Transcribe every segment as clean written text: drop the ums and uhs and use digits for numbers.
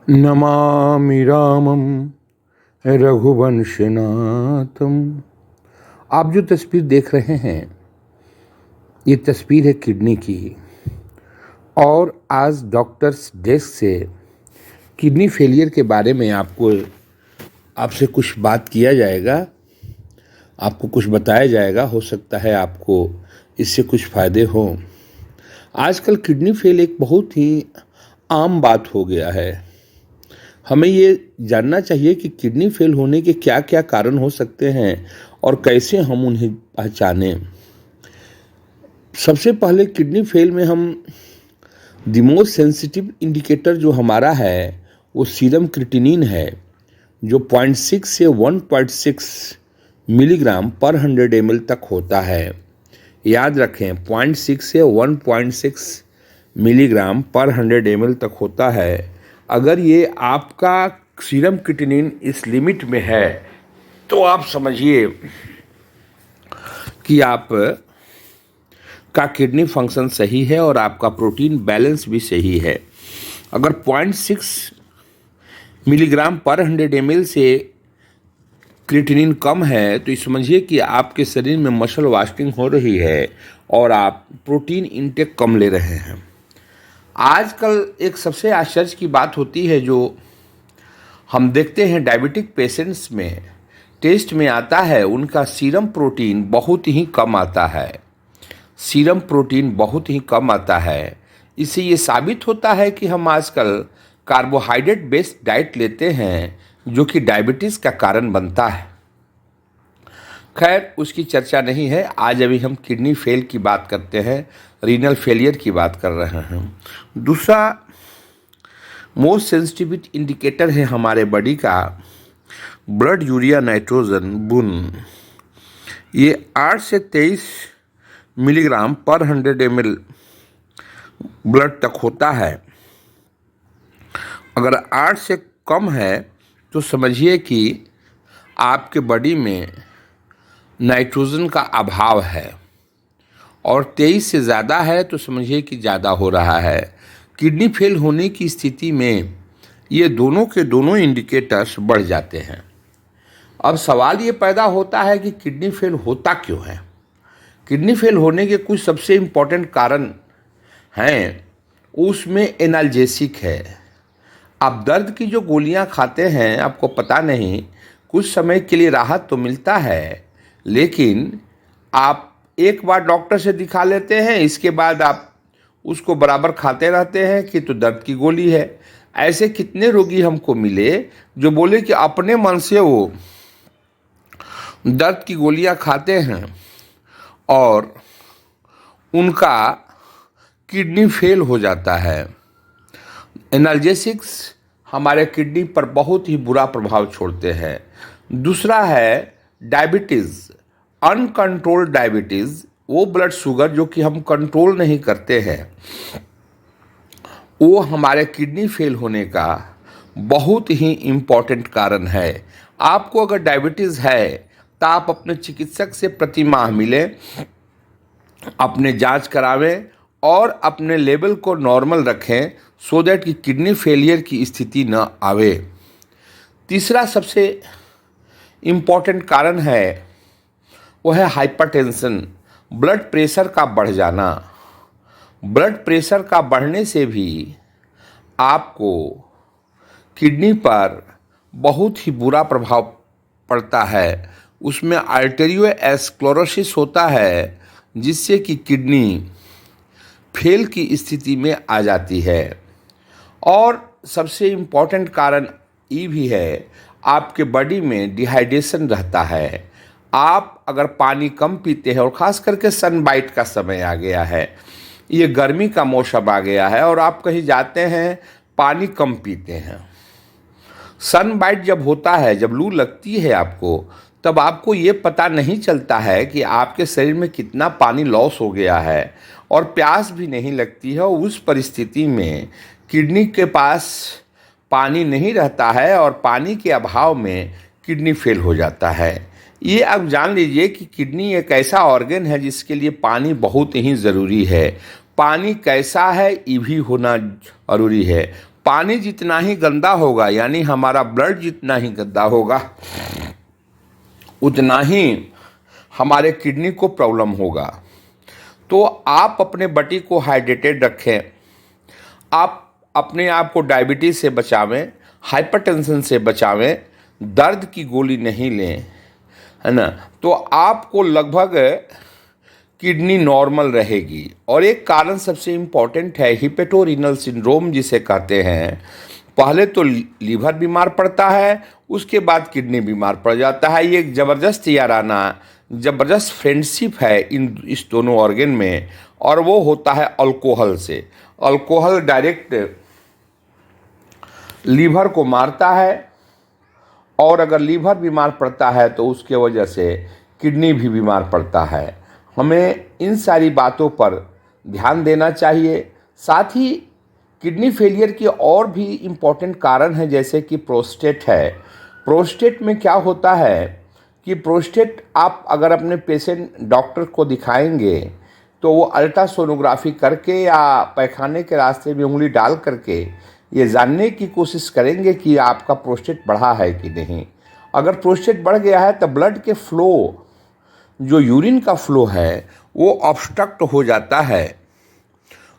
नमामि रामं रघुवंशनाथम। आप जो तस्वीर देख रहे हैं ये तस्वीर है किडनी की। और आज डॉक्टर्स डेस्क से किडनी फेलियर के बारे में आपसे कुछ बात किया जाएगा, आपको कुछ बताया जाएगा। हो सकता है आपको इससे कुछ फ़ायदे हों। आजकल किडनी फेल एक बहुत ही आम बात हो गया है। हमें ये जानना चाहिए कि किडनी फेल होने के क्या क्या कारण हो सकते हैं और कैसे हम उन्हें पहचानें। सबसे पहले किडनी फेल में हम द मोस्ट सेंसिटिव इंडिकेटर जो हमारा है वो सीरम क्रिएटिनिन है, जो 0.6 से 1.6 मिलीग्राम पर 100 ml तक होता है। याद रखें, 0.6 से 1.6 मिलीग्राम पर 100 ml तक होता है। अगर ये आपका सीरम क्रिएटिनिन इस लिमिट में है तो आप समझिए कि आप का किडनी फंक्शन सही है और आपका प्रोटीन बैलेंस भी सही है। अगर 0.6 मिलीग्राम पर 100 ml से क्रिएटिनिन कम है तो ये समझिए कि आपके शरीर में मसल वास्टिंग हो रही है और आप प्रोटीन इंटेक कम ले रहे हैं। आजकल एक सबसे आश्चर्य की बात होती है जो हम देखते हैं डायबिटिक पेशेंट्स में टेस्ट में आता है, उनका सीरम प्रोटीन बहुत ही कम आता है। सीरम प्रोटीन बहुत ही कम आता है। इससे ये साबित होता है कि हम आजकल कार्बोहाइड्रेट बेस्ड डाइट लेते हैं जो कि डायबिटीज़ का कारण बनता है। खैर, उसकी चर्चा नहीं है। आज अभी हम किडनी फेल की बात करते हैं, रीनल फेलियर की बात कर रहे हैं। दूसरा मोस्ट सेंसिटिव इंडिकेटर है हमारे बॉडी का ब्लड यूरिया नाइट्रोजन बुन। ये 8 से 23 मिलीग्राम पर 100 ml ब्लड तक होता है। अगर 8 से कम है तो समझिए कि आपके बॉडी में नाइट्रोजन का अभाव है, और 23 से ज़्यादा है तो समझिए कि ज़्यादा हो रहा है। किडनी फेल होने की स्थिति में ये दोनों के दोनों इंडिकेटर्स बढ़ जाते हैं। अब सवाल ये पैदा होता है कि किडनी फेल होता क्यों है। किडनी फेल होने के कुछ सबसे इम्पोर्टेंट कारण हैं, उसमें एनाल्जेसिक है। आप दर्द की जो गोलियां खाते हैं, आपको पता नहीं, कुछ समय के लिए राहत तो मिलता है, लेकिन आप एक बार डॉक्टर से दिखा लेते हैं, इसके बाद आप उसको बराबर खाते रहते हैं कि तो दर्द की गोली है। ऐसे कितने रोगी हमको मिले जो बोले कि अपने मन से वो दर्द की गोलियां खाते हैं और उनका किडनी फेल हो जाता है। एनाल्जेसिक्स हमारे किडनी पर बहुत ही बुरा प्रभाव छोड़ते हैं। दूसरा है डायबिटीज़, अनकंट्रोल्ड डायबिटीज़, वो ब्लड शुगर जो कि हम कंट्रोल नहीं करते हैं, वो हमारे किडनी फेल होने का बहुत ही इम्पोर्टेंट कारण है। आपको अगर डायबिटीज़ है तो आप अपने चिकित्सक से प्रति माह मिलें, अपने जांच करावें और अपने लेवल को नॉर्मल रखें सो दैट कि किडनी फेलियर की स्थिति न आवे। तीसरा सबसे इम्पोर्टेंट कारण है वो है हाइपरटेंशन, ब्लड प्रेशर का बढ़ जाना। ब्लड प्रेशर का बढ़ने से भी आपको किडनी पर बहुत ही बुरा प्रभाव पड़ता है। उसमें आर्टेरियोस्क्लेरोसिस होता है जिससे कि किडनी फेल की स्थिति में आ जाती है। और सबसे इम्पोर्टेंट कारण ये भी है, आपके बॉडी में डिहाइड्रेशन रहता है। आप अगर पानी कम पीते हैं, और ख़ास करके सनबाइट का समय आ गया है, ये गर्मी का मौसम आ गया है और आप कहीं जाते हैं पानी कम पीते हैं, सनबाइट जब होता है, जब लू लगती है आपको, तब आपको ये पता नहीं चलता है कि आपके शरीर में कितना पानी लॉस हो गया है और प्यास भी नहीं लगती है। उस परिस्थिति में किडनी के पास पानी नहीं रहता है और पानी के अभाव में किडनी फेल हो जाता है। ये आप जान लीजिए कि किडनी एक ऐसा ऑर्गन है जिसके लिए पानी बहुत ही ज़रूरी है। पानी कैसा है ये भी होना ज़रूरी है। पानी जितना ही गंदा होगा, यानी हमारा ब्लड जितना ही गंदा होगा, उतना ही हमारे किडनी को प्रॉब्लम होगा। तो आप अपने बॉडी को हाइड्रेटेड रखें, आप अपने आप को डायबिटीज़ से बचावें, हाइपरटेंशन से बचावें, दर्द की गोली नहीं लें, है ना। तो आपको लगभग किडनी नॉर्मल रहेगी। और एक कारण सबसे इम्पॉर्टेंट है हिपेटोरिनल सिंड्रोम जिसे कहते हैं। पहले तो लीवर बीमार पड़ता है, उसके बाद किडनी बीमार पड़ जाता है। ये एक ज़बरदस्त याराना, ज़बरदस्त फ्रेंडशिप है इस दोनों ऑर्गन में, और वो होता है अल्कोहल से। अल्कोहल डायरेक्ट लीवर को मारता है, और अगर लीवर बीमार पड़ता है तो उसके वजह से किडनी भी बीमार पड़ता है। हमें इन सारी बातों पर ध्यान देना चाहिए। साथ ही किडनी फेलियर के और भी इम्पोर्टेंट कारण हैं, जैसे कि प्रोस्टेट है। प्रोस्टेट में क्या होता है कि प्रोस्टेट आप अगर अपने पेशेंट डॉक्टर को दिखाएंगे तो वो अल्ट्रासोनोग्राफी करके या पैखाने के रास्ते में उंगली डाल करके ये जानने की कोशिश करेंगे कि आपका प्रोस्टेट बढ़ा है कि नहीं। अगर प्रोस्टेट बढ़ गया है तो ब्लड के फ्लो, जो यूरिन का फ्लो है वो ऑब्स्ट्रक्ट हो जाता है,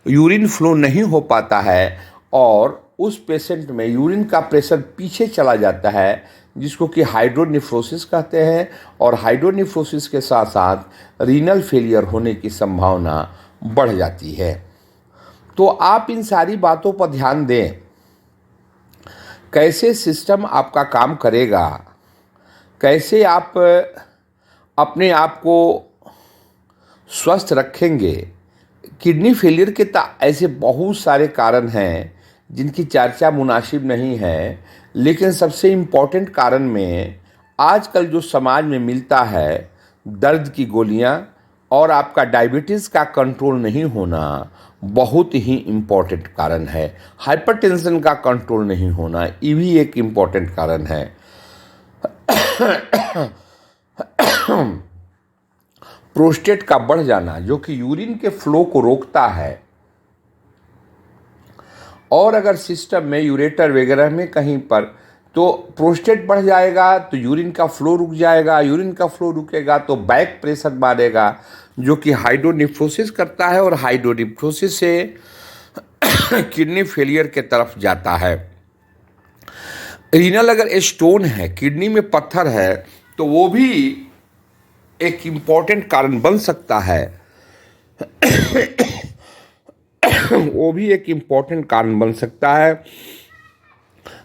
यूरिन फ्लो नहीं हो पाता है, और उस पेशेंट में यूरिन का प्रेशर पीछे चला जाता है, जिसको कि हाइड्रोनेफ्रोसिस कहते हैं। और हाइड्रोनेफ्रोसिस के साथ साथ रीनल फेलियर होने की संभावना बढ़ जाती है। तो आप इन सारी बातों पर ध्यान दें, कैसे सिस्टम आपका काम करेगा, कैसे आप अपने आप को स्वस्थ रखेंगे। किडनी फेलियर के ऐसे बहुत सारे कारण हैं जिनकी चर्चा मुनासिब नहीं है, लेकिन सबसे इम्पोर्टेंट कारण में आजकल जो समाज में मिलता है, दर्द की गोलियां और आपका डायबिटीज़ का कंट्रोल नहीं होना बहुत ही इम्पोर्टेंट कारण है। हाइपरटेंशन का कंट्रोल नहीं होना, ये भी एक इम्पोर्टेंट कारण है। प्रोस्टेट का बढ़ जाना, जो कि यूरिन के फ्लो को रोकता है, और अगर सिस्टम में यूरेटर वगैरह में कहीं पर तो प्रोस्टेट बढ़ जाएगा तो यूरिन का फ्लो रुक जाएगा, यूरिन का फ्लो रुकेगा तो बैक प्रेशर मारेगा, जो कि हाइड्रोनेफ्रोसिस करता है, और हाइड्रोनेफ्रोसिस से किडनी फेलियर के तरफ जाता है। रीनल अगर स्टोन है, किडनी में पत्थर है, तो वो भी एक इम्पॉर्टेंट कारण बन सकता है। वो भी एक इम्पॉर्टेंट कारण बन सकता है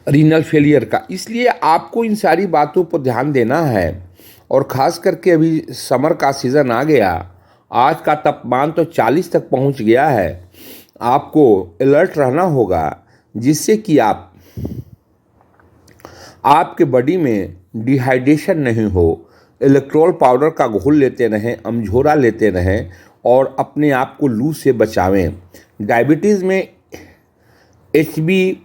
रीनल फेलियर का। इसलिए आपको इन सारी बातों पर ध्यान देना है। और ख़ास करके अभी समर का सीज़न आ गया, आज का तापमान तो 40 तक पहुंच गया है। आपको अलर्ट रहना होगा, जिससे कि आपके बॉडी में डिहाइड्रेशन नहीं हो। इलेक्ट्रोल पाउडर का घोल लेते रहें, अमझोरा लेते रहें, और अपने आप को लू से बचावें। डायबिटीज़ में HB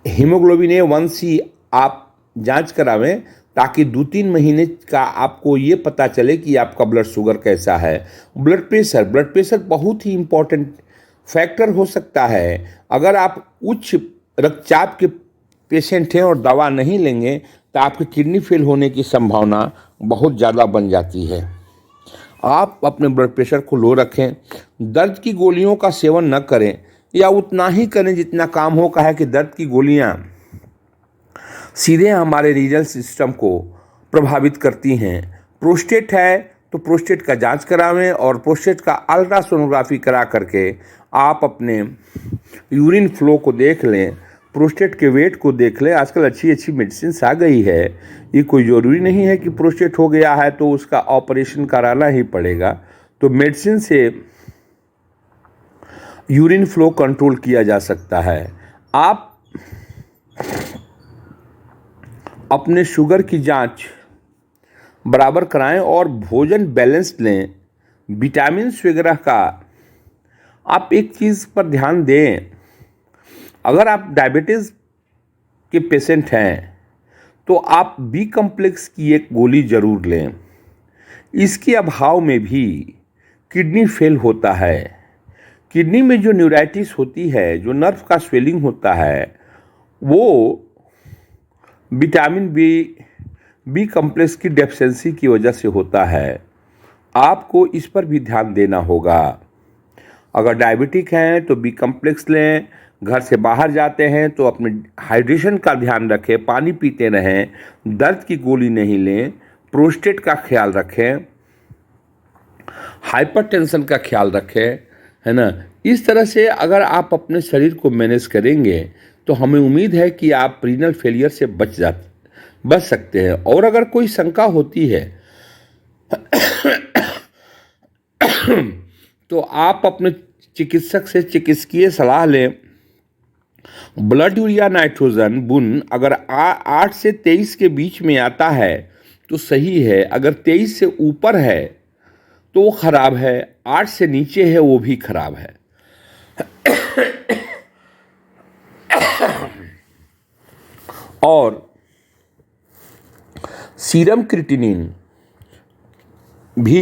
हीमोग्लोबिन A1C आप जांच करावें, ताकि 2-3 महीने का आपको ये पता चले कि आपका ब्लड शुगर कैसा है। ब्लड प्रेशर बहुत ही इम्पोर्टेंट फैक्टर हो सकता है। अगर आप उच्च रक्तचाप के पेशेंट हैं और दवा नहीं लेंगे तो आपकी किडनी फेल होने की संभावना बहुत ज़्यादा बन जाती है। आप अपने ब्लड प्रेशर को लो रखें, दर्द की गोलियों का सेवन न करें, या उतना ही करें जितना काम हो का है कि दर्द की गोलियां सीधे हमारे रीनल सिस्टम को प्रभावित करती हैं। प्रोस्टेट है तो प्रोस्टेट का जांच करावें, और प्रोस्टेट का अल्ट्रासोनोग्राफी करा करके आप अपने यूरिन फ्लो को देख लें, प्रोस्टेट के वेट को देख लें। आजकल अच्छी मेडिसिन आ गई है, ये कोई ज़रूरी नहीं है कि प्रोस्टेट हो गया है तो उसका ऑपरेशन कराना ही पड़ेगा। तो मेडिसिन से यूरिन फ्लो कंट्रोल किया जा सकता है। आप अपने शुगर की जांच बराबर कराएं और भोजन बैलेंस्ड लें। विटामिन्स वगैरह का आप एक चीज़ पर ध्यान दें, अगर आप डायबिटीज़ के पेशेंट हैं तो आप बी कॉम्प्लेक्स की एक गोली ज़रूर लें। इसके अभाव में भी किडनी फेल होता है। किडनी में जो न्यूराइटिस होती है, जो नर्व का स्वेलिंग होता है, वो विटामिन बी कॉम्प्लेक्स की डेफिशिएंसी की वजह से होता है। आपको इस पर भी ध्यान देना होगा। अगर डायबिटिक हैं तो बी कॉम्प्लेक्स लें, घर से बाहर जाते हैं तो अपने हाइड्रेशन का ध्यान रखें, पानी पीते रहें, दर्द की गोली नहीं लें, प्रोस्टेट का ख्याल रखें, हाइपरटेंशन का ख्याल रखें, है ना। इस तरह से अगर आप अपने शरीर को मैनेज करेंगे तो हमें उम्मीद है कि आप रीनल फेलियर से बच सकते हैं। और अगर कोई शंका होती है तो आप अपने चिकित्सक से चिकित्सकीय सलाह लें। ब्लड यूरिया नाइट्रोजन बुन अगर 8 से 23 के बीच में आता है तो सही है, अगर 23 से ऊपर है तो वो खराब है, 8 से नीचे है वो भी खराब है। और सीरम क्रिएटिनिन भी